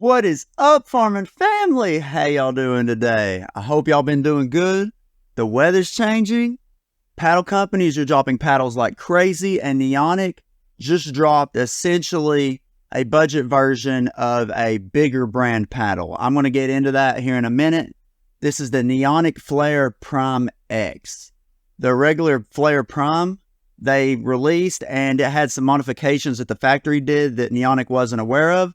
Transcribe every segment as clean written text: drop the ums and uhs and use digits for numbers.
What is up, farming family? How y'all doing today? I hope y'all been doing good. The weather's changing. Paddle companies are dropping paddles like crazy, and Neonic just dropped essentially a budget version of a bigger brand paddle. I'm going to get into that here in a minute. This is the Neonic Flare Prime X. The regular Flare Prime they released, and it had some modifications that the factory did that Neonic wasn't aware of.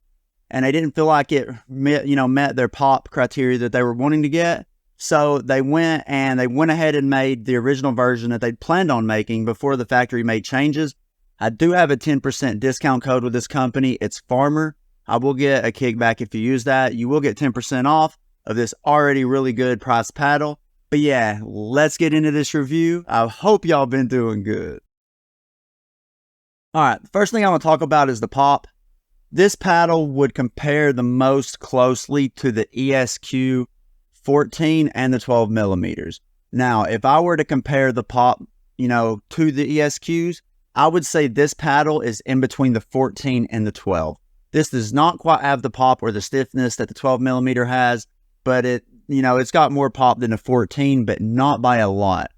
And they didn't feel like it met their pop criteria that they were wanting to get. So they went ahead and made the original version that they'd planned on making before the factory made changes. I do have a 10% discount code with this company. It's Farmer. I will get a kickback if you use that. You will get 10% off of this already really good price paddle. But yeah, let's get into this review. I hope y'all been doing good. All right, the first thing I want to talk about is the pop. This paddle would compare the most closely to the ESQ 14 and the 12 millimeters. Now, if I were to compare the pop, to the ESQs, I would say this paddle is in between the 14 and the 12. This does not quite have the pop or the stiffness that the 12 millimeter has, but it's got more pop than the 14, but not by a lot.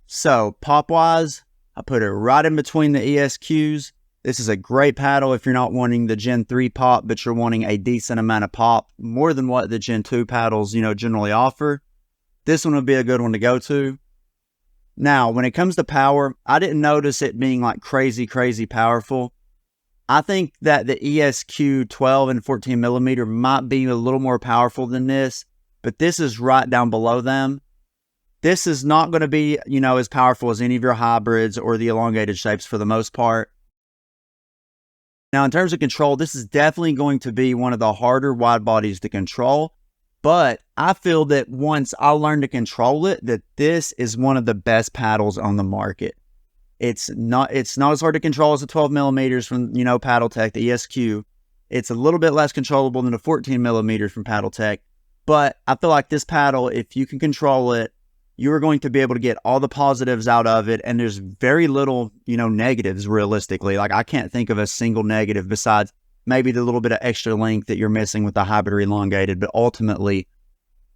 So pop-wise, I put it right in between the ESQs. This is a great paddle if you're not wanting the Gen 3 pop, but you're wanting a decent amount of pop, more than what the Gen 2 paddles, generally offer. This one would be a good one to go to. Now, when it comes to power, I didn't notice it being like crazy powerful. I think that the ESQ 12 and 14 millimeter might be a little more powerful than this, but this is right down below them. This is not going to be, as powerful as any of your hybrids or the elongated shapes for the most part. Now, in terms of control, this is definitely going to be one of the harder wide bodies to control, but I feel that once I learn to control it, that this is one of the best paddles on the market. It's not as hard to control as the 12 millimeters from, Paddletek, the ESQ. It's a little bit less controllable than the 14 millimeters from Paddletek, but I feel like this paddle, if you can control it, you are going to be able to get all the positives out of it, and there's very little, negatives realistically. Like, I can't think of a single negative besides maybe the little bit of extra length that you're missing with the hybrid or elongated, but ultimately,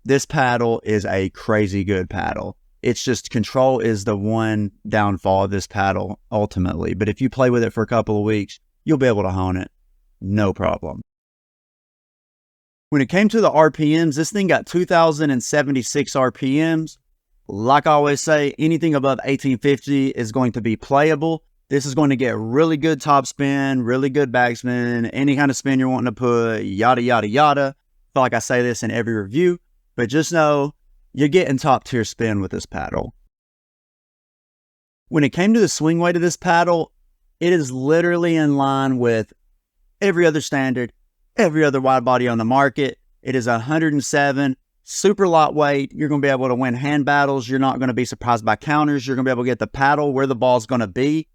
this paddle is a crazy good paddle. It's just control is the one downfall of this paddle, ultimately. But if you play with it for a couple of weeks, you'll be able to hone it. No problem. When it came to the RPMs, this thing got 2,076 RPMs. Like I always say, anything above 1850 is going to be playable. This is going to get really good top spin, really good backspin, any kind of spin you're wanting to put, yada, yada, yada. I feel like I say this in every review, but just know you're getting top tier spin with this paddle. When it came to the swing weight of this paddle, it is literally in line with every other standard, every other wide body on the market. It is 107. Super lightweight. You're going to be able to win hand battles. You're not going to be surprised by counters. You're going to be able to get the paddle where the ball's going to be.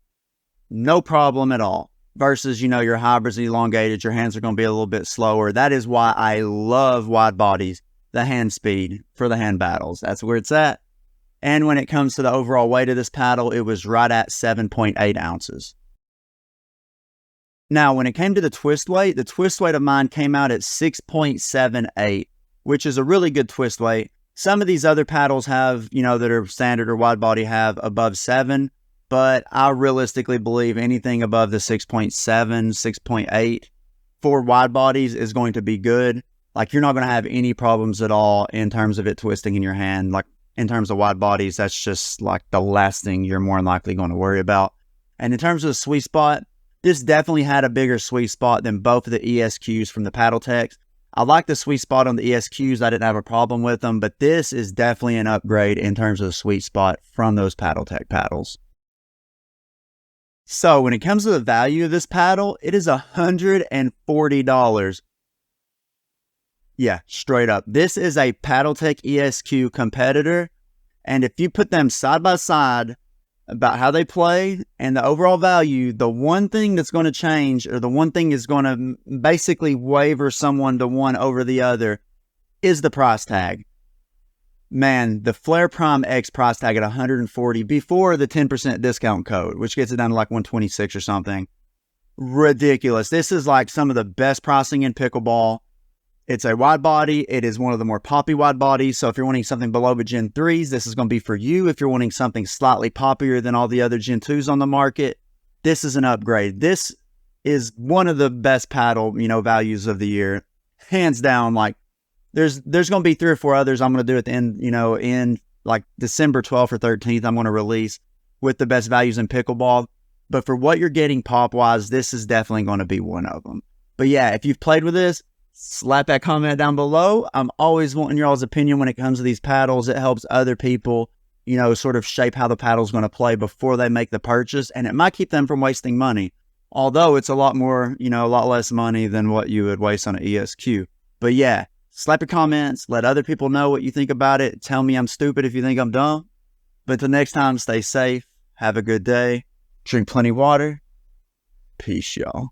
No problem at all. Versus, your hybrids and elongated, your hands are going to be a little bit slower. That is why I love wide bodies, the hand speed for the hand battles. That's where it's at. And when it comes to the overall weight of this paddle, it was right at 7.8 ounces. Now, when it came to the twist weight of mine came out at 6.78. Which is a really good twist weight. Some of these other paddles have, that are standard or wide body have above 7, but I realistically believe anything above the 6.7, 6.8 for wide bodies is going to be good. Like, you're not going to have any problems at all in terms of it twisting in your hand. Like, in terms of wide bodies, that's just like the last thing you're more than likely going to worry about. And in terms of the sweet spot, this definitely had a bigger sweet spot than both of the ESQs from the Paddleteks. I like the sweet spot on the ESQs. I didn't have a problem with them, but this is definitely an upgrade in terms of the sweet spot from those Paddletek paddles. So when it comes to the value of this paddle, it is $140. Yeah, straight up. This is a Paddletek ESQ competitor, and if you put them side by side about how they play and the overall value, the one thing that's going to change, or the one thing is going to basically waver someone to one over the other, is the price tag. Man, the Flare Prime X price tag at $140 before the 10% discount code, which gets it down to like $126 or something. Ridiculous. This is like some of the best pricing in pickleball. It's a wide body. It is one of the more poppy wide bodies. So if you're wanting something below the Gen 3s, this is going to be for you. If you're wanting something slightly poppier than all the other Gen 2s on the market, this is an upgrade. This is one of the best paddle, values of the year. Hands down. Like there's going to be 3 or 4 others I'm going to do at the end, in like December 12th or 13th, I'm going to release with the best values in pickleball. But for what you're getting pop-wise, this is definitely going to be one of them. But yeah, if you've played with this, slap that comment down below. I'm always wanting y'all's opinion when it comes to these paddles. It helps other people, sort of shape how the paddle's going to play before they make the purchase. And it might keep them from wasting money. Although it's a lot more, a lot less money than what you would waste on an ESQ. But yeah, slap your comments. Let other people know what you think about it. Tell me I'm stupid if you think I'm dumb. But the next time, stay safe. Have a good day. Drink plenty of water. Peace, y'all.